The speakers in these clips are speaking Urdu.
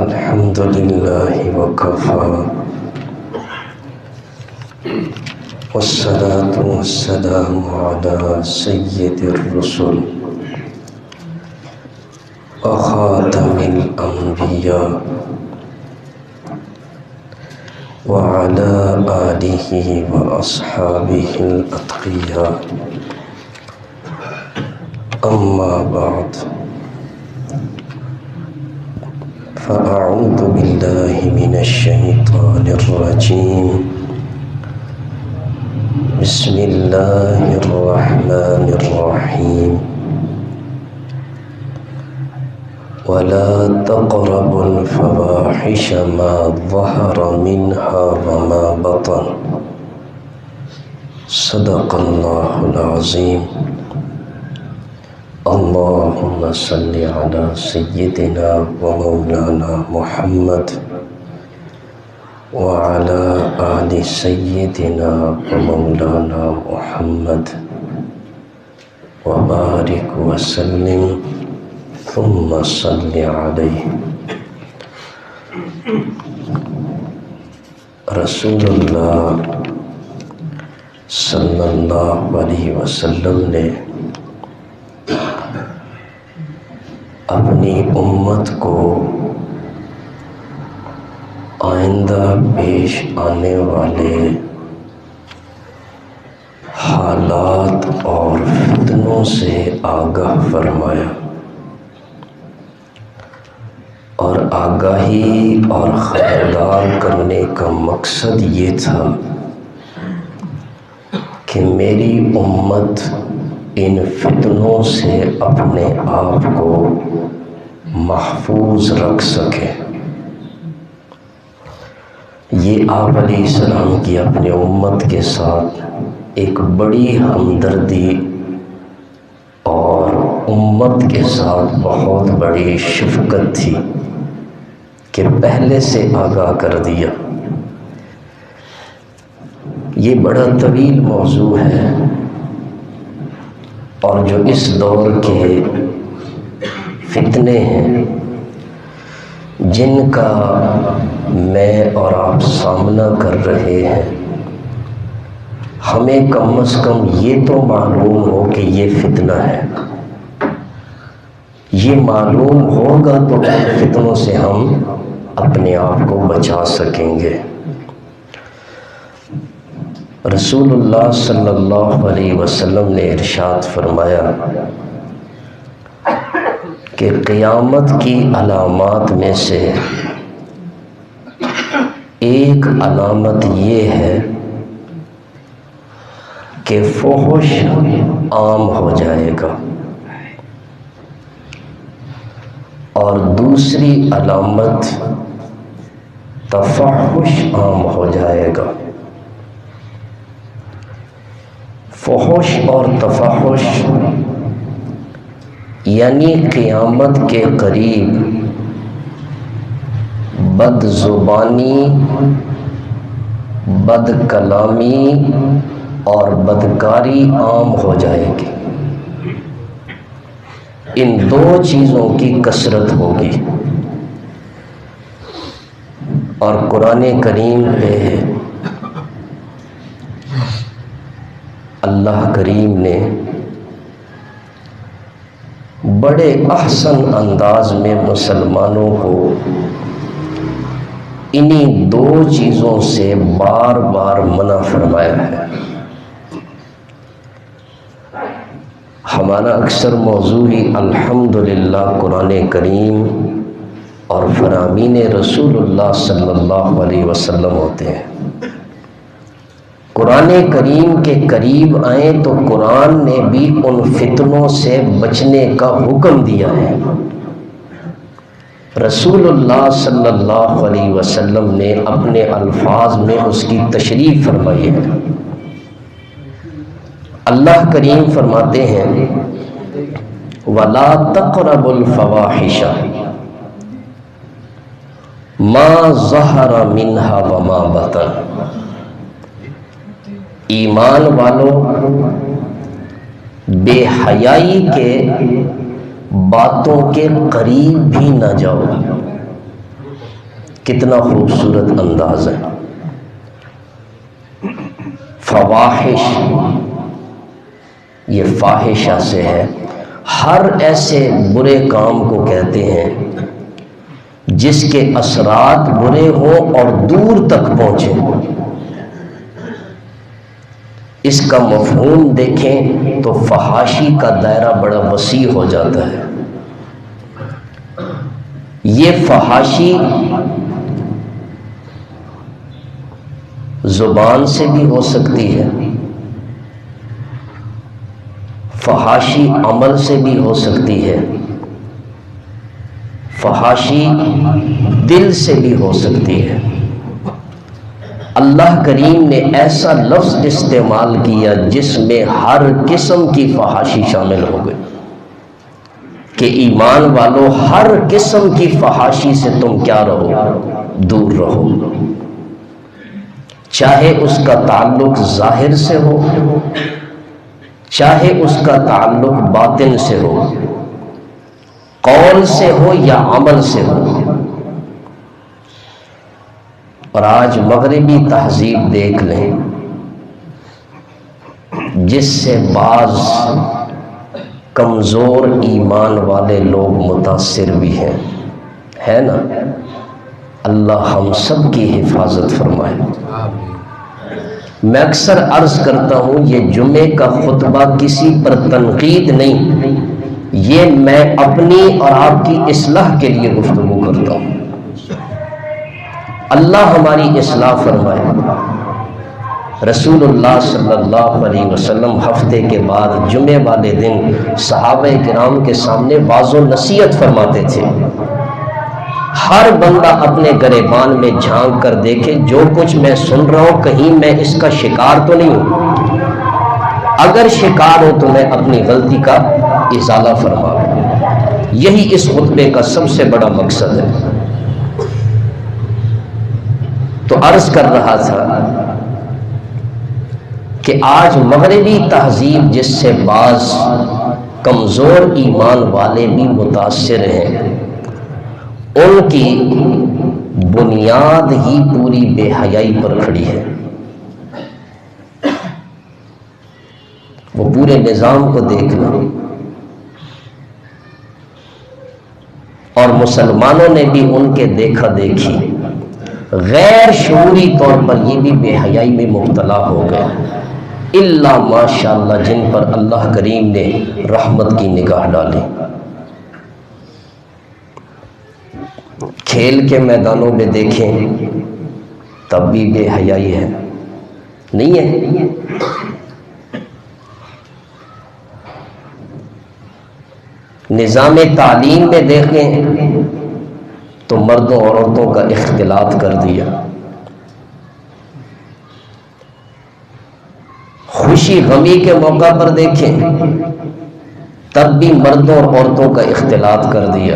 الحمد لله وكفى والصلاة والسلام على سيد الرسل وخاتم الأنبياء وعلى آله وأصحابه الأتقياء. أما بعد، فأعوذ بالله من الشيطان الرجيم. بسم الله الرحمن الرحيم. ولا تقربوا الفواحش ما ظهر منها وما بطن. صدق الله العظيم. اللهم صل على سيدنا ومولانا محمد وعلى آل سيدنا ومولانا محمد وبارك وسلم ثم صل عليه. رسول اللہ صلی اللہ علیہ وسلم نے اپنی امت کو آئندہ پیش آنے والے حالات اور فتنوں سے آگاہ فرمایا، اور آگاہی اور خبردار کرنے کا مقصد یہ تھا کہ میری امت ان فتنوں سے اپنے آپ کو محفوظ رکھ سکے۔ یہ آپ علیہ السلام کی اپنے امت کے ساتھ ایک بڑی ہمدردی اور امت کے ساتھ بہت بڑی شفقت تھی کہ پہلے سے آگاہ کر دیا۔ یہ بڑا طویل موضوع ہے، اور جو اس دور کے فتنے ہیں جن کا میں اور آپ سامنا کر رہے ہیں، ہمیں کم از کم یہ تو معلوم ہو کہ یہ فتنہ ہے۔ یہ معلوم ہوگا تو ان فتنوں سے ہم اپنے آپ کو بچا سکیں گے۔ رسول اللہ صلی اللہ علیہ وسلم نے ارشاد فرمایا کہ قیامت کی علامات میں سے ایک علامت یہ ہے کہ فحش عام ہو جائے گا، اور دوسری علامت تفحش عام ہو جائے گا۔ فحش اور تفحش یعنی قیامت کے قریب بد زبانی، بد کلامی اور بدکاری عام ہو جائے گی۔ ان دو چیزوں کی کثرت ہوگی، اور قرآن کریم پہ اللہ کریم نے بڑے احسن انداز میں مسلمانوں کو انہی دو چیزوں سے بار بار منع فرمایا ہے۔ ہمارا اکثر موضوع ہی الحمدللہ قرآن کریم اور فرامین رسول اللہ صلی اللہ علیہ وسلم ہوتے ہیں۔ قرآن کریم کے قریب آئیں تو قرآن نے بھی ان فتنوں سے بچنے کا حکم دیا ہے۔ رسول اللہ صلی اللہ علیہ وسلم نے اپنے الفاظ میں اس کی تشریح فرمائی ہے۔ اللہ کریم فرماتے ہیں وَلَا تَقْرَبُوا الْفَوَاحِشَ مَا ظَهَرَ مِنْهَا وَمَا بَطَنَ۔ ایمان والو، بے حیائی کے باتوں کے قریب بھی نہ جاؤ، کتنا خوبصورت انداز ہے. فواحش یہ فاحشہ سے ہے، ہر ایسے برے کام کو کہتے ہیں جس کے اثرات برے ہوں اور دور تک پہنچیں. اس کا مفہوم دیکھیں تو فحاشی کا دائرہ بڑا وسیع ہو جاتا ہے. یہ فحاشی زبان سے بھی ہو سکتی ہے، فحاشی عمل سے بھی ہو سکتی ہے، فحاشی دل سے بھی ہو سکتی ہے. اللہ کریم نے ایسا لفظ استعمال کیا جس میں ہر قسم کی فحاشی شامل ہو گئی کہ ایمان والو ہر قسم کی فحاشی سے تم کیا رہو؟ دور رہو. چاہے اس کا تعلق ظاہر سے ہو، چاہے اس کا تعلق باطن سے ہو، قول سے ہو یا عمل سے ہو. اور آج مغربی تہذیب دیکھ لیں جس سے بعض کمزور ایمان والے لوگ متاثر بھی ہیں، ہے نا؟ اللہ ہم سب کی حفاظت فرمائے. میں اکثر عرض کرتا ہوں یہ جمعے کا خطبہ کسی پر تنقید نہیں، یہ میں اپنی اور آپ کی اصلاح کے لیے گفتگو کرتا ہوں. اللہ ہماری اصلاح فرمائے. رسول اللہ صلی اللہ علیہ وسلم ہفتے کے بعد جمعے والے دن صحابہ کرام کے سامنے واعظ و نصیحت فرماتے تھے. ہر بندہ اپنے گریبان میں جھانک کر دیکھے جو کچھ میں سن رہا ہوں کہیں میں اس کا شکار تو نہیں ہوں، اگر شکار ہو تو میں اپنی غلطی کا ازالہ فرماؤں. یہی اس خطبے کا سب سے بڑا مقصد ہے. تو عرض کر رہا تھا کہ آج مغربی تہذیب جس سے بعض کمزور ایمان والے بھی متاثر ہیں، ان کی بنیاد ہی پوری بے حیائی پر کھڑی ہے. وہ پورے نظام کو دیکھ لو، اور مسلمانوں نے بھی ان کے دیکھا دیکھی غیر شعوری طور پر یہ بھی بے حیائی میں مبتلا ہو گئے، الا ماشاءاللہ جن پر اللہ کریم نے رحمت کی نگاہ ڈالی. کھیل کے میدانوں میں دیکھیں تب بھی بے حیائی ہے، نہیں ہے؟ نظام تعلیم میں دیکھیں تو مردوں اور عورتوں کا اختلاط کر دیا. خوشی غمی کے موقع پر دیکھیں تب بھی مردوں اور عورتوں کا اختلاط کر دیا.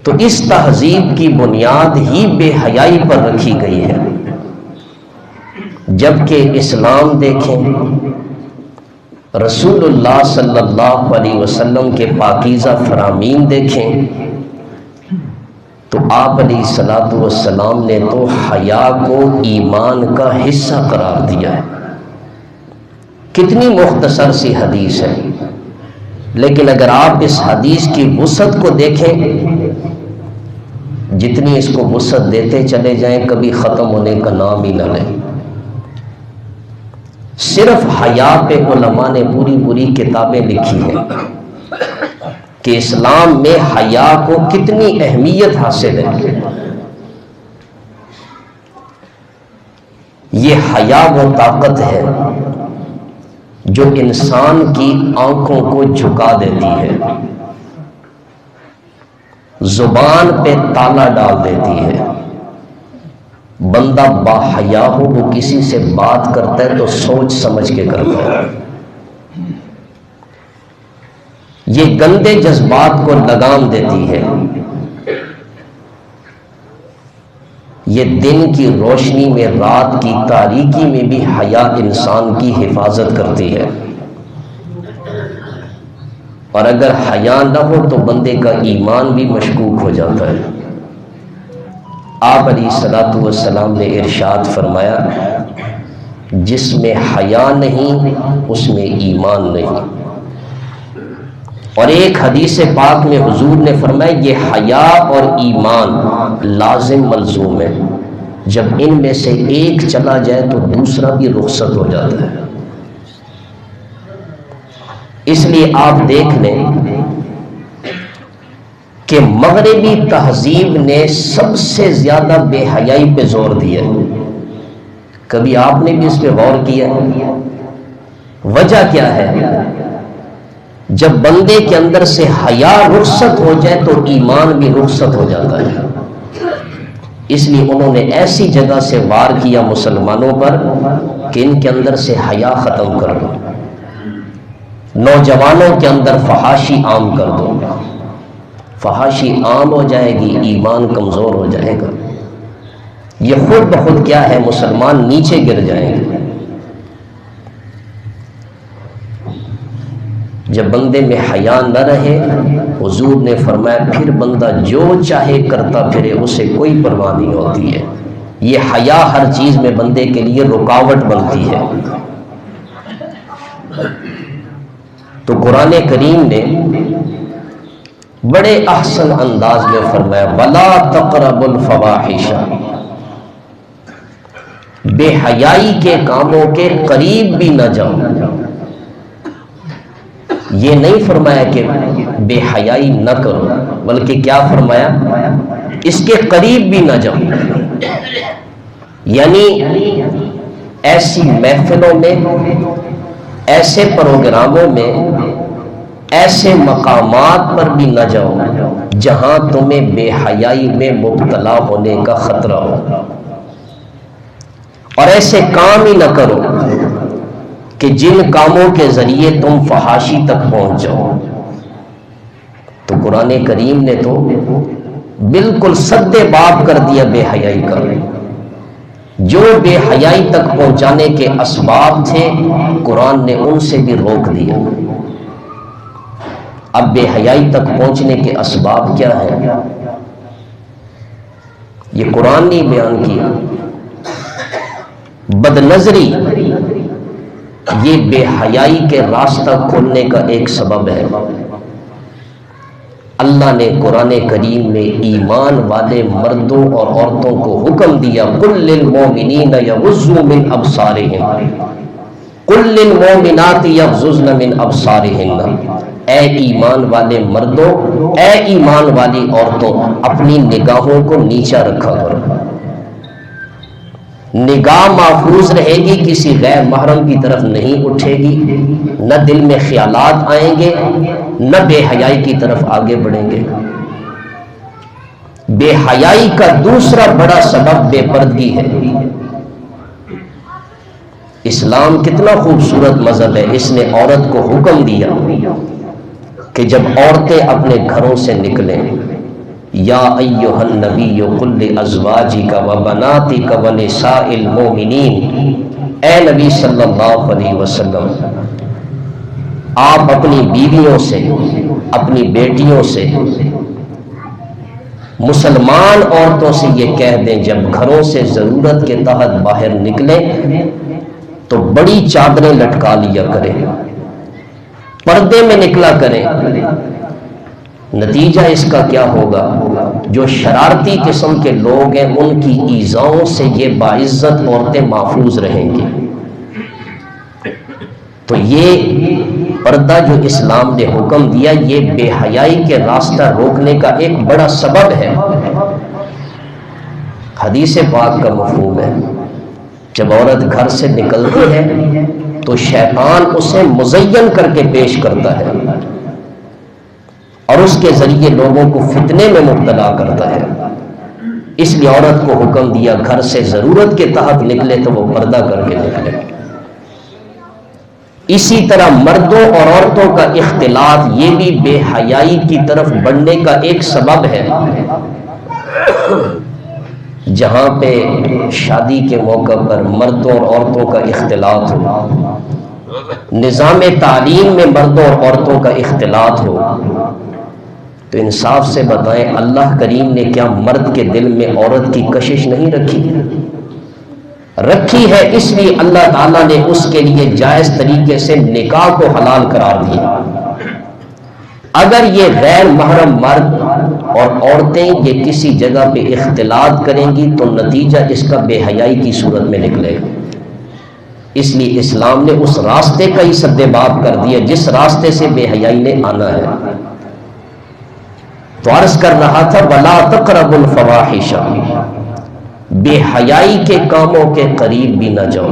تو اس تہذیب کی بنیاد ہی بے حیائی پر رکھی گئی ہے. جبکہ اسلام دیکھیں، رسول اللہ صلی اللہ علیہ وسلم کے پاکیزہ فرامین دیکھیں تو آپ علیہ الصلوۃ والسلام نے تو حیا کو ایمان کا حصہ قرار دیا ہے. کتنی مختصر سی حدیث ہے، لیکن اگر آپ اس حدیث کی وسعت کو دیکھیں، جتنی اس کو وسعت دیتے چلے جائیں کبھی ختم ہونے کا نام ہی نہ لیں. صرف حیا پہ علماء نے پوری پوری کتابیں لکھی ہیں کہ اسلام میں حیا کو کتنی اہمیت حاصل ہے. یہ حیا وہ طاقت ہے جو انسان کی آنکھوں کو جھکا دیتی ہے، زبان پہ تالا ڈال دیتی ہے. بندہ با حیا ہو وہ کسی سے بات کرتا ہے تو سوچ سمجھ کے کرتا ہے. یہ گندے جذبات کو لگام دیتی ہے. یہ دن کی روشنی میں رات کی تاریکی میں بھی حیا انسان کی حفاظت کرتی ہے. اور اگر حیا نہ ہو تو بندے کا ایمان بھی مشکوک ہو جاتا ہے۔ آپ علیہ الصلوۃ والسلام نے ارشاد فرمایا جس میں حیا نہیں اس میں ایمان نہیں۔ اور ایک حدیث پاک میں حضور نے فرمایا یہ حیا اور ایمان لازم ملزوم ہے، جب ان میں سے ایک چلا جائے تو دوسرا بھی رخصت ہو جاتا ہے۔ اس لیے آپ دیکھ لیں کہ مغربی تہذیب نے سب سے زیادہ بے حیائی پہ زور دیا۔ کبھی آپ نے بھی اس پہ غور کیا؟ وجہ کیا ہے؟ جب بندے کے اندر سے حیا رخصت ہو جائے تو ایمان بھی رخصت ہو جاتا ہے۔ اس لیے انہوں نے ایسی جگہ سے وار کیا مسلمانوں پر کہ ان کے اندر سے حیا ختم کر دو، نوجوانوں کے اندر فحاشی عام کر دو۔ فحاشی عام ہو جائے گی، ایمان کمزور ہو جائے گا، یہ خود بخود کیا ہے مسلمان نیچے گر جائیں گے۔ جب بندے میں حیا نہ رہے، حضور نے فرمایا پھر بندہ جو چاہے کرتا پھرے، اسے کوئی پرواہ نہیں ہوتی ہے۔ یہ حیا ہر چیز میں بندے کے لیے رکاوٹ بنتی ہے۔ تو قرآن کریم نے بڑے احسن انداز میں فرمایا وَلَا تَقْرَبُوا الْفَوَاحِشَ، بے حیائی کے کاموں کے قریب بھی نہ جاؤ۔ یہ نہیں فرمایا کہ بے حیائی نہ کرو، بلکہ کیا فرمایا اس کے قریب بھی نہ جاؤ۔ یعنی ایسی محفلوں میں، ایسے پروگراموں میں، ایسے مقامات پر بھی نہ جاؤ جہاں تمہیں بے حیائی میں مبتلا ہونے کا خطرہ ہو، اور ایسے کام ہی نہ کرو کہ جن کاموں کے ذریعے تم فحاشی تک پہنچ جاؤ۔ تو قرآن کریم نے تو بالکل سد باب کر دیا بے حیائی کا۔ جو بے حیائی تک پہنچانے کے اسباب تھے قرآن نے ان سے بھی روک دیا۔ اب بے حیائی تک پہنچنے کے اسباب کیا ہیں؟ یہ قرآن نے بیان کیا۔ بد نظری یہ بے حیائی کے راستہ کھولنے کا ایک سبب ہے۔ اللہ نے قرآن کریم میں ایمان والے مردوں اور عورتوں کو حکم دیا قُل لِّلْمُؤْمِنِينَ يَغُضُّوا مِنْ أَبْصَارِهِمْ قُل لِّلْمُؤْمِنَاتِ يَغْضُضْنَ مِنْ أَبْصَارِهِنَّ، اے ایمان والے مردوں، اے ایمان والی عورتوں، اپنی نگاہوں کو نیچا رکھا کرو۔ نگاہ محفوظ رہے گی، کسی غیر محرم کی طرف نہیں اٹھے گی، نہ دل میں خیالات آئیں گے، نہ بے حیائی کی طرف آگے بڑھیں گے۔ بے حیائی کا دوسرا بڑا سبب بے پردگی ہے۔ اسلام کتنا خوبصورت مذہب ہے، اس نے عورت کو حکم دیا کہ جب عورتیں اپنے گھروں سے نکلیں، یا ایھا النبی قل لازواجک وبناتک ونساء المؤمنین، اے نبی صلی اللہ علیہ وسلم آپ اپنی بیویوں سے، اپنی بیٹیوں سے، مسلمان عورتوں سے یہ کہہ دیں جب گھروں سے ضرورت کے تحت باہر نکلیں تو بڑی چادریں لٹکا لیا کریں، پردے میں نکلا کریں۔ نتیجہ اس کا کیا ہوگا؟ جو شرارتی قسم کے لوگ ہیں ان کی ایذاؤں سے یہ باعزت عورتیں محفوظ رہیں گی۔ تو یہ پردہ جو اسلام نے حکم دیا یہ بے حیائی کے راستہ روکنے کا ایک بڑا سبب ہے۔ حدیث پاک کا مفہوم ہے جب عورت گھر سے نکلتی ہے تو شیطان اسے مزین کر کے پیش کرتا ہے اور اس کے ذریعے لوگوں کو فتنے میں مبتلا کرتا ہے۔ اس لیے عورت کو حکم دیا گھر سے ضرورت کے تحت نکلے تو وہ پردہ کر کے نکلے۔ اسی طرح مردوں اور عورتوں کا اختلاط یہ بھی بے حیائی کی طرف بڑھنے کا ایک سبب ہے۔ جہاں پہ شادی کے موقع پر مردوں اور عورتوں کا اختلاط ہو، نظام تعلیم میں مردوں اور عورتوں کا اختلاط ہو، تو انصاف سے بتائیں اللہ کریم نے کیا مرد کے دل میں عورت کی کشش نہیں رکھی؟ رکھی ہے، اس لیے اللہ تعالیٰ نے اس کے لیے جائز طریقے سے نکاح کو حلال قرار دیا۔ اگر یہ غیر محرم مرد اور عورتیں یہ کسی جگہ پہ اختلاط کریں گی تو نتیجہ اس کا بے حیائی کی صورت میں نکلے گا۔ اس لیے اسلام نے اس راستے کا ہی سد باب کر دیا جس راستے سے بے حیائی نے آنا ہے۔ تو عرض کر رہا تھا وَلَا تَقْرَبُوا الْفَوَاحِشَ، بے حیائی کے کاموں کے قریب بھی نہ جاؤ،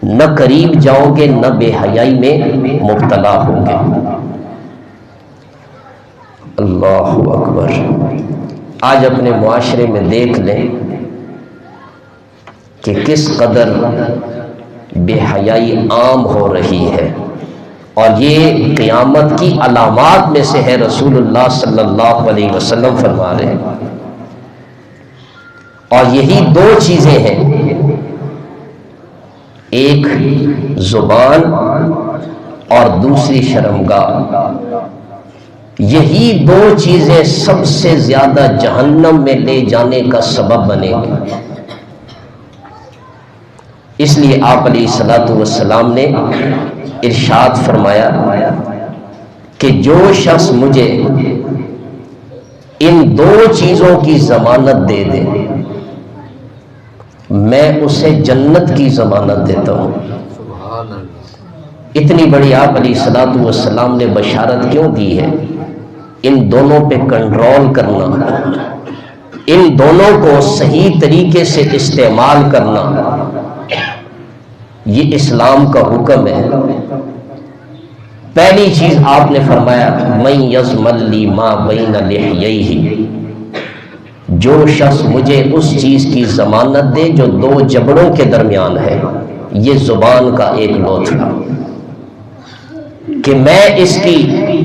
نہ قریب جاؤ گے نہ بے حیائی میں مبتلا ہوں گے۔ اللہ اکبر۔ آج اپنے معاشرے میں دیکھ لیں کہ کس قدر بے حیائی عام ہو رہی ہے، اور یہ قیامت کی علامات میں سے ہے۔ رسول اللہ صلی اللہ علیہ وسلم فرما رہے ہیں، اور یہی دو چیزیں ہیں، ایک زبان اور دوسری شرمگاہ۔ یہی دو چیزیں سب سے زیادہ جہنم میں لے جانے کا سبب بنیں گی۔ اس لیے آپ علیہ الصلوۃ والسلام نے ارشاد فرمایا کہ جو شخص مجھے ان دو چیزوں کی ضمانت دے دے میں اسے جنت کی ضمانت دیتا ہوں۔ اتنی بڑی آپ علیہ الصلوۃ والسلام نے بشارت کیوں دی ہے؟ ان دونوں پہ کنٹرول کرنا، ان دونوں کو صحیح طریقے سے استعمال کرنا، یہ اسلام کا حکم ہے۔ پہلی چیز آپ نے فرمایا مَن یضمن لی ما بین لحییہ، جو شخص مجھے اس چیز کی ضمانت دے جو دو جبڑوں کے درمیان ہے، یہ زبان کا ایک لوتھڑا، کہ میں اس کی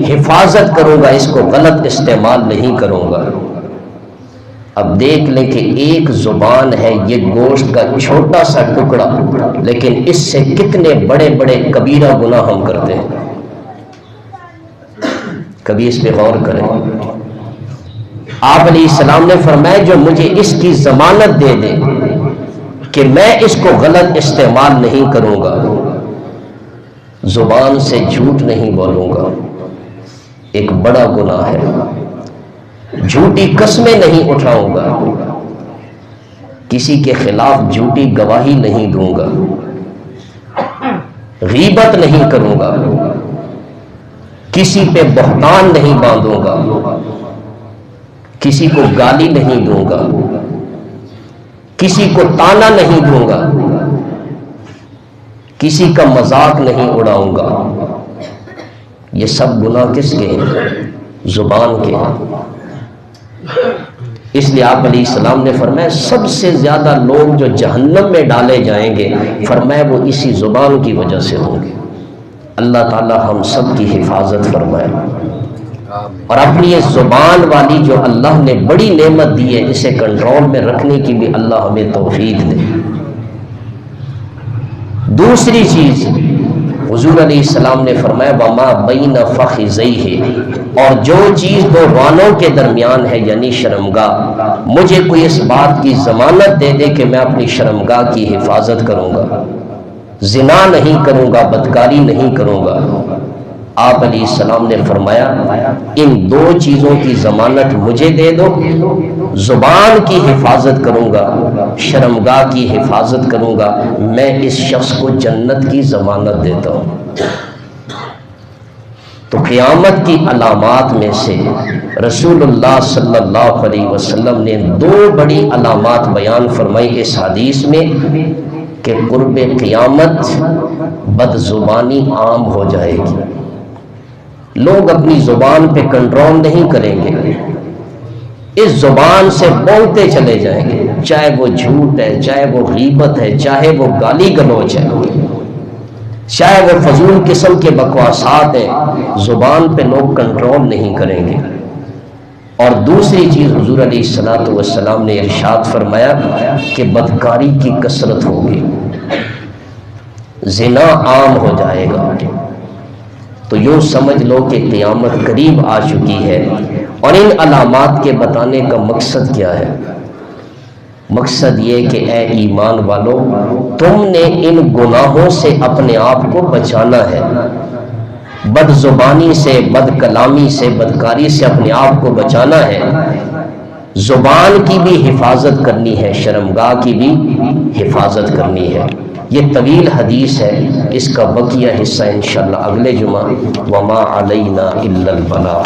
حفاظت کروں گا، اس کو غلط استعمال نہیں کروں گا۔ اب دیکھ لیں کہ ایک زبان ہے، یہ گوشت کا چھوٹا سا ٹکڑا، لیکن اس سے کتنے بڑے بڑے کبیرہ گناہ ہم کرتے ہیں۔ کبھی اس پہ غور کریں۔ آپ علیہ السلام نے فرمایا جو مجھے اس کی ضمانت دے دے کہ میں اس کو غلط استعمال نہیں کروں گا، زبان سے جھوٹ نہیں بولوں گا، ایک بڑا گناہ ہے، جھوٹی قسمیں نہیں اٹھاؤں گا، کسی کے خلاف جھوٹی گواہی نہیں دوں گا، غیبت نہیں کروں گا، کسی پہ بہتان نہیں باندھوں گا، کسی کو گالی نہیں دوں گا، کسی کو تانا نہیں دوں گا، کسی کا مذاق نہیں اڑاؤں گا۔ یہ سب گناہ کس کے ہیں؟ زبان کے ہیں۔ اس لیے آپ علیہ السلام نے فرمایا سب سے زیادہ لوگ جو جہنم میں ڈالے جائیں گے، فرمایا وہ اسی زبان کی وجہ سے ہوں گے۔ اللہ تعالی ہم سب کی حفاظت فرمائے، اور اپنی یہ زبان والی جو اللہ نے بڑی نعمت دی ہے، اسے کنٹرول میں رکھنے کی بھی اللہ ہمیں توفیق دے۔ دوسری چیز حضور علیہ السلام نے فرمایا وَمَا بَيْنَ فَخِذَيْهِ، اور جو چیز دو رانوں کے درمیان ہے یعنی شرمگاہ، مجھے کوئی اس بات کی ضمانت دے دے کہ میں اپنی شرمگاہ کی حفاظت کروں گا، زنا نہیں کروں گا، بدکاری نہیں کروں گا۔ آپ علیہ السلام نے فرمایا ان دو چیزوں کی ضمانت مجھے دے دو، زبان کی حفاظت کروں گا، شرمگاہ کی حفاظت کروں گا، میں اس شخص کو جنت کی ضمانت دیتا ہوں۔ تو قیامت کی علامات میں سے رسول اللہ صلی اللہ علیہ وسلم نے دو بڑی علامات بیان فرمائی اس حدیث میں کہ قرب قیامت بد زبانی عام ہو جائے گی، لوگ اپنی زبان پہ کنٹرول نہیں کریں گے، اس زبان سے بولتے چلے جائیں گے، چاہے وہ جھوٹ ہے، چاہے وہ غیبت ہے، چاہے وہ گالی گلوچ ہے، چاہے وہ فضول قسم کے بکواسات ہیں، زبان پہ لوگ کنٹرول نہیں کریں گے۔ اور دوسری چیز حضور علیہ الصلوۃ والسلام نے ارشاد فرمایا کہ بدکاری کی کثرت ہوگی، زنا عام ہو جائے گا۔ تو یوں سمجھ لو کہ قیامت قریب آ چکی ہے۔ اور ان علامات کے بتانے کا مقصد کیا ہے؟ مقصد یہ کہ اے ایمان والو، تم نے ان گناہوں سے اپنے آپ کو بچانا ہے، بد زبانی سے، بد کلامی سے، بدکاری سے اپنے آپ کو بچانا ہے۔ زبان کی بھی حفاظت کرنی ہے، شرمگاہ کی بھی حفاظت کرنی ہے۔ یہ طویل حدیث ہے، اس کا بقیہ حصہ انشاءاللہ اگلے جمعہ۔ وما علینا الا البلاغ۔